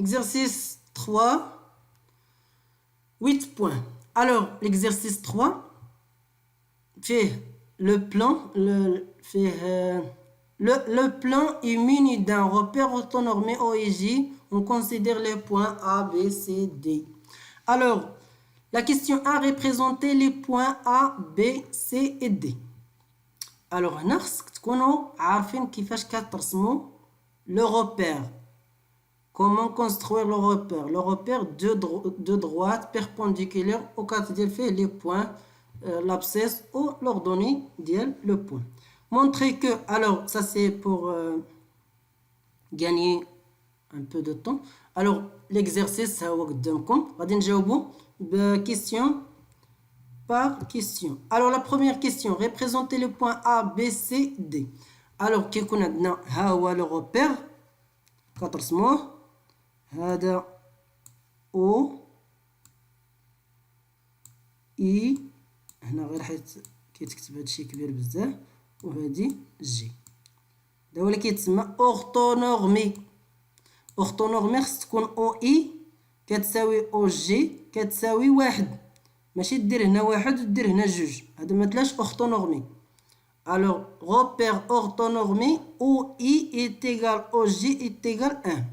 exercice 3, 8 points. Alors, l'exercice 3 fait le plan, le plan est muni d'un repère orthonormé OIJ. On considère les points A, B, C, D. Alors, la question A représenter les points A, B, C et D. Alors, هنا خصك تكونوا عارفين كيفاش كترسموا le repère. Comment construire le repère? Le repère de droite perpendiculaire au cadre de fait les points, l'abscisse ou l'ordonnée ديال le point. Montrer que, alors ça c'est pour gagner un peu de temps. Alors l'exercice هو قدامكم غادي نجاوبوا question par question. Alors la première question, représenter le point A, B, C, D. Alors كيكون عندنا ها هو le repère كترسموه هذا O I هنا غير حيت كيتكتب هادشي كبير بزاف وهادي جي هذا هو اللي كيتسمى اورتونورمي. اورتونورمي خص تكون او اي كتساوي او جي كتساوي واحد، ماشي دير هنا واحد ودير هنا جوج، هذا ما تلاش اورتونورمي. alors repère orthonormé OI est égal au J est égal 1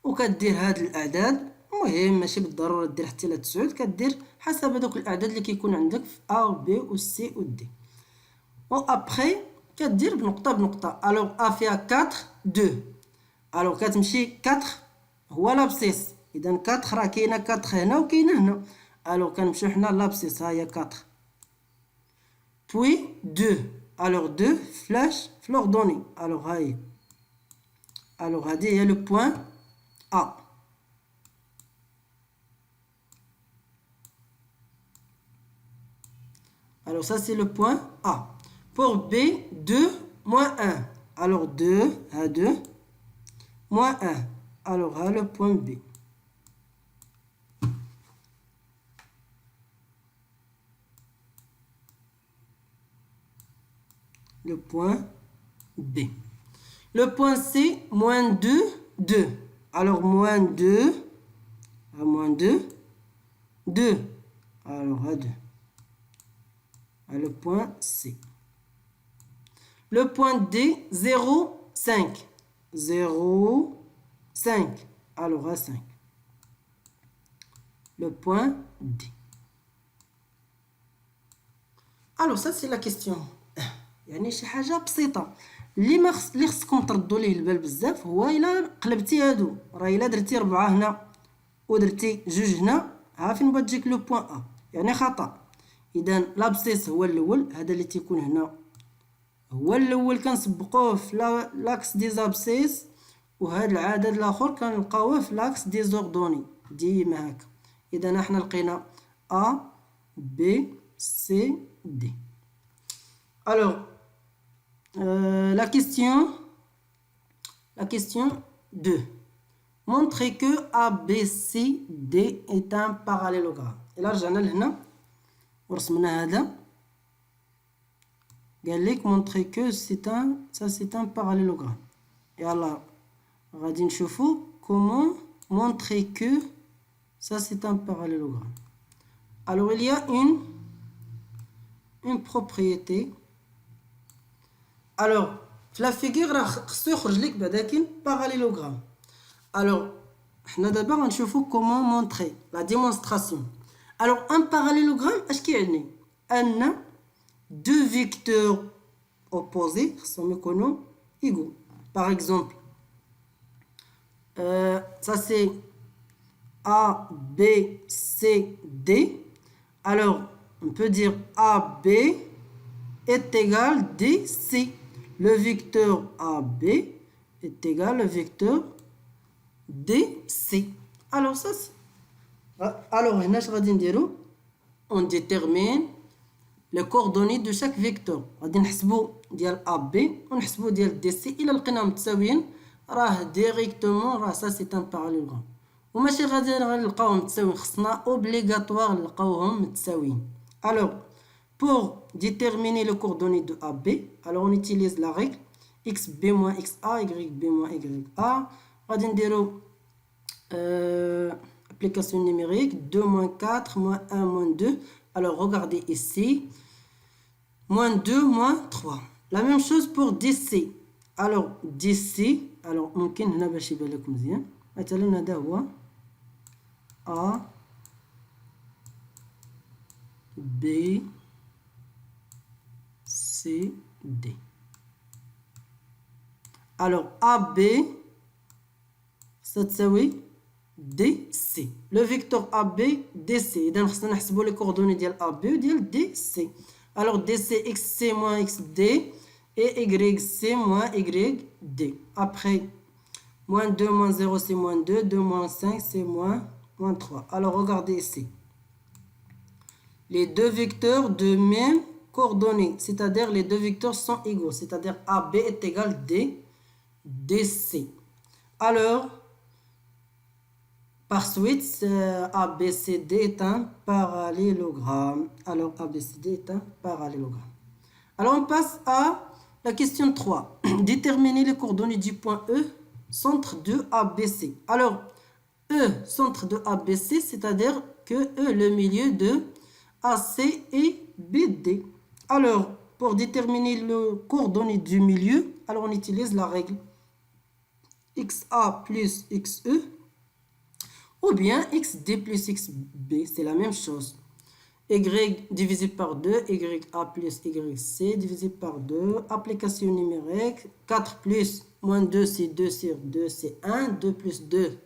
وكدير هاد الاعداد. المهم ماشي بالضروره دير حتى ل 9، كدير حسب هذوك الاعداد اللي كيكون عندك في A و B و C و D. و ابري كدير بنقطه بنقطه. alors A فيها 4 2، alors كتمشي 4 هو لابسيس، اذا 4 راه كاينه 4 هنا وكاينه هنا، alors كنمشيو حنا لابسيس ها هي 4 puis 2 alors 2 flash في l'ordonnée. alors هاي alors هذه هي le point A. alors ça c'est le point A. pour B 2 moins 1 alors 2 à 2 moins 1 alors à le point B. le point B. le point C moins 2 2 alors moins 2 à moins 2 2 alors à 2 à le point C. le point D 0 5 0 5 alors à 5 le point D. alors ça c'est la question. يعني شي حاجه بسيطه اللي خصكم تردوا ليه البال بزاف هو الا قلبتي هادو، راه الا درتي 4 هنا ودرتي 2 هنا ها فين بغات تجيك لو بوين ا، يعني خطا. اذا لابسيس هو الاول، هذا اللي تيكون هنا هو الاول كنسبقوه في لاكس دي زابسيس، وهذا العدد الاخر كنلقاوه في لاكس دي زوردوني ديما هكا. اذا حنا لقينا ا بي سي دي. alors la question 2. Montrer que ABCD est un parallélogramme. Et là, رجعنا لهنا ورسمنا هذا. قال لك montrer que c'est un parallélogramme. Et alors, غادي نشوفوا comment montrer que ça c'est un parallélogramme. Alors, il y a une propriété. alors في لا فيغور راه خصو يخرج لك بعدا كاين باراليلوغرام. alors حنا دابا غنشوفوا كومون مونطري لا ديمونستراسيون. alors un parallélogramme اش كيعني؟ ان deux vecteurs opposés خصهم يكونوا égaux. par exemple ça c'est A B C D. alors on peut dire AB est égal DC. le vecteur AB est égal au vecteur DC. alors ça alors هنا اش غادي نديرو؟ on détermine les coordonnées de chaque vecteur. غادي نحسبوا ديال AB ونحسبوا ديال DC. الا لقيناهم متساويين راه ديريكتومون راه ça c'est un parallélogramme. وماشي غادي نلقاوهم متساويين، خصنا اوبليغاتوار نلقاوهم متساويين. alors pour déterminer les coordonnées de AB, alors on utilise la règle xb moins xa, yb moins ya. غادي نديرو Application numérique, 2 moins 4, moins 1, moins 2. Alors, regardez ici. Moins 2, moins 3. La même chose pour DC. Alors, DC. Alors, ممكن هنا باش يبان لكم مزيان. مثلا هذا هو A B C D. Alors, AB ça تساوي DC. Le vecteur AB DC. إذا خصنا نحسبوا les coordonnées ديال AB و ديال DC. Alors, DC XC moins XD et YC moins YD. Après, moins 2 moins 0 c'est moins 2. 2 moins 5 c'est moins 3. Alors, regardez ici. Les deux vecteurs de même coordonnées, c'est-à-dire les deux vecteurs sont égaux, c'est-à-dire AB est égal DC. Alors, par suite, ABCD est un parallélogramme. Alors, ABCD est un parallélogramme. Alors, on passe à la question 3. Déterminer les coordonnées du point E, centre de ABC. Alors, E, centre de ABC, c'est-à-dire que E, le milieu de AC et BD. Alors, pour déterminer le coordonnées du milieu, alors on utilise la règle XA plus XE ou bien XD plus XB, c'est la même chose. Y divisé par 2, YA plus YC divisé par 2. Application numérique, 4 plus moins 2 c'est 2 sur 2 c'est 1. 2 plus 2,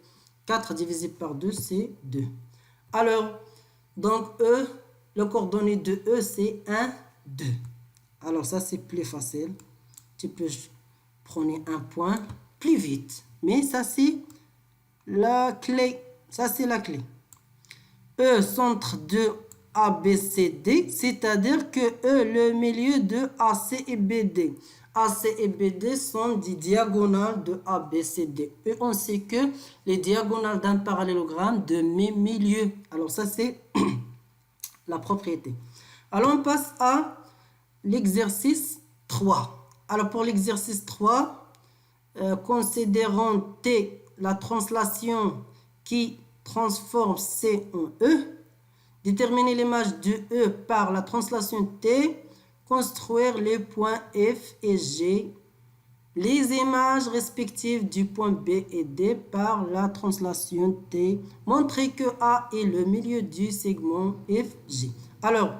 4 divisé par 2 c'est 2. Alors, donc E, le coordonnée de E c'est 1, 2. Alors ça c'est plus facile. Tu peux prendre un point plus vite. Mais ça c'est la clé. Ça c'est la clé. E, centre de ABCD, c'est-à-dire que E, le milieu de AC et BD. AC et BD sont des diagonales de ABCD. Et on sait que les diagonales d'un parallélogramme de même milieu. Alors ça c'est la propriété. Alors on passe à l'exercice 3. Alors pour l'exercice 3, considérons T, la translation qui transforme C en E. Déterminer l'image de E par la translation T. Construire les points F et G. Les images respectives du point B et D par la translation T. Montrer que A est le milieu du segment FG. Alors,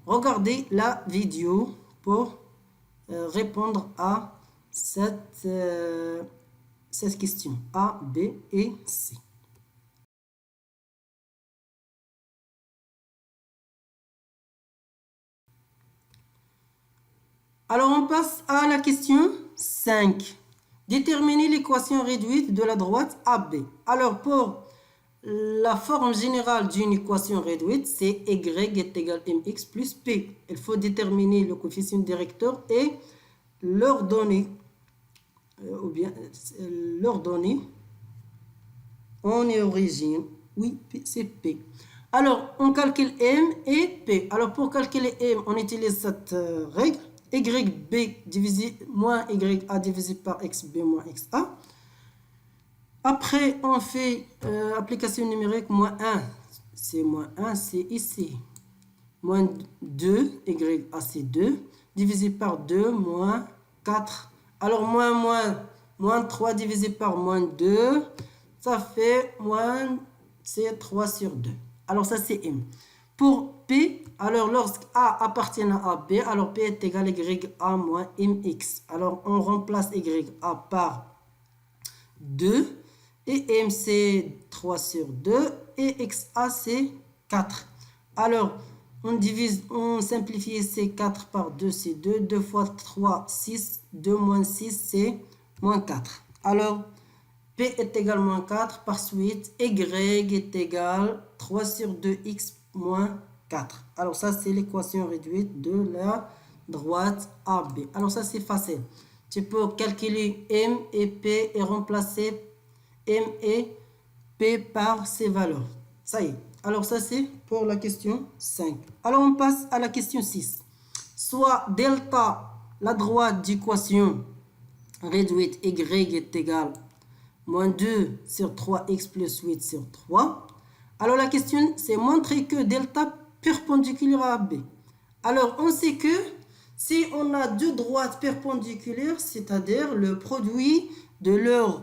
regardez la vidéo pour répondre à cette question. A, B et C. Alors, on passe à la question 5. Déterminer l'équation réduite de la droite AB. Alors, pour la forme générale d'une équation réduite, c'est Y est égal à MX plus P. Il faut déterminer le coefficient directeur et leur donner, en origine. Oui, c'est P. Alors, on calcule M et P. Alors, pour calculer M, on utilise cette règle. YB divisé moins YA divisé par XB moins XA. Après, on fait application numérique moins 1. C'est moins 1, c'est ici. Moins 2, YA c'est 2. Divisé par 2, moins 4. Alors, moins 3 divisé par moins 2. Ça fait moins, c'est 3 sur 2. Alors, ça c'est M. Pour P, alors lorsque A appartient à B, alors P est égal à YA moins MX. Alors on remplace YA par 2 et M c'est 3 sur 2 et XA c'est 4. Alors on simplifie ces 4 par 2 c'est 2. 2 fois 3, 6. 2 moins 6 c'est moins 4. Alors P est égal à moins 4. Par suite, Y est égal 3 sur 2X moins 4. Alors ça c'est l'équation réduite de la droite AB. Alors ça c'est facile. Tu peux calculer M et P et remplacer M et P par ces valeurs. Ça y est. Alors ça c'est pour la question 5. Alors on passe à la question 6. Soit delta, la droite d'équation réduite Y est égal moins 2 sur 3x plus 8 sur 3. Alors la question, c'est montrer que delta perpendiculaire à AB. Alors on sait que si on a deux droites perpendiculaires, c'est-à-dire le produit de leur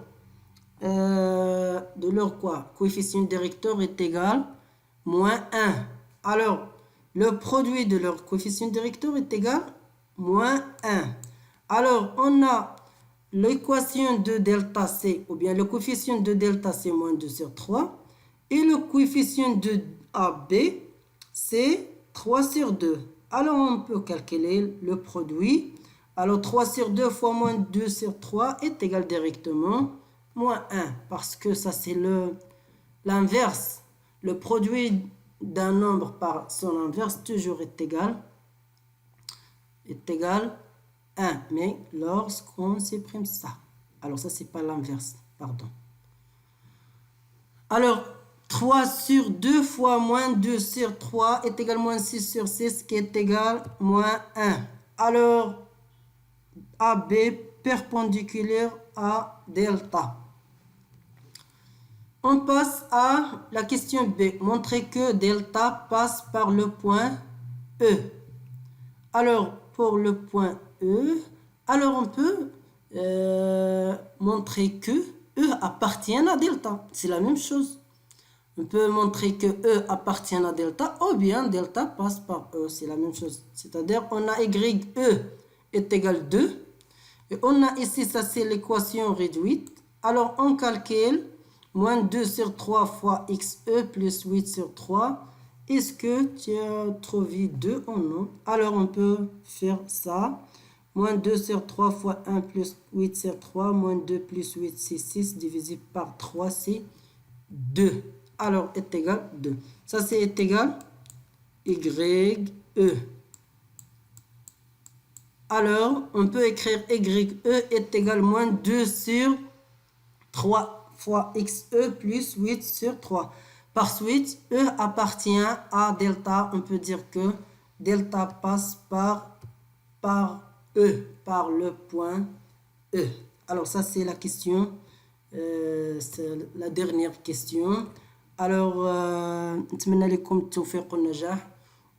coefficient directeur est égal moins 1. Alors le produit de leur coefficient directeur est égal moins 1. Alors on a l'équation de delta C, ou bien le coefficient de delta C moins 2 sur 3, et le coefficient de AB, c'est 3 sur 2. Alors on peut calculer le produit. Alors 3 sur 2 fois moins 2 sur 3 est égal directement moins 1, parce que ça c'est l'inverse. Le produit d'un nombre par son inverse toujours est égal 1, mais lorsqu'on supprime ça. Alors ça c'est pas l'inverse, pardon. Alors 3 sur 2 fois moins 2 sur 3 est égal moins 6 sur 6 qui est égal moins 1. Alors AB perpendiculaire à delta. On passe à la question B. Montrer que delta passe par le point E. Alors pour le point E, alors on peut montrer que E appartient à delta. C'est la même chose. On peut montrer que E appartient à delta ou bien delta passe par E. C'est la même chose. C'est-à-dire on a YE est égal 2. Et on a ici, ça c'est l'équation réduite. Alors on calcule moins 2 sur 3 fois XE plus 8 sur 3. Est-ce que tu as trouvé 2 ou non? Alors on peut faire ça. Moins 2 sur 3 fois 1 plus 8 sur 3. Moins 2 plus 8 c'est 6 divisé par 3 c'est 2. Alors est égal 2. Ça c'est est égal YE. Alors on peut écrire YE est égal moins 2 sur 3 fois XE plus 8 sur 3. Par suite, E appartient à delta. On peut dire que delta passe par E, par le point E. Alors ça c'est la question, c'est la dernière question. Alors نتمنى لكم التوفيق والنجاح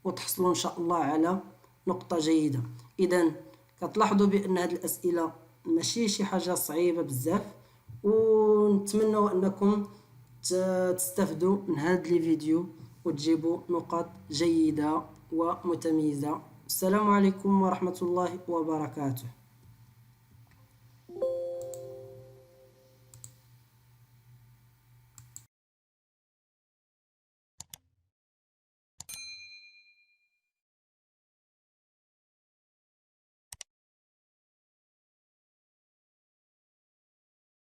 وتحصلوا ان شاء الله على نقطة جيدة. اذا كتلاحظوا بان هذه الاسئلة ماشي شي حاجة صعيبة بزاف، ونتمنى انكم تستفدوا من هذا الفيديو وتجيبوا نقاط جيدة ومتميزة. السلام عليكم ورحمة الله وبركاته.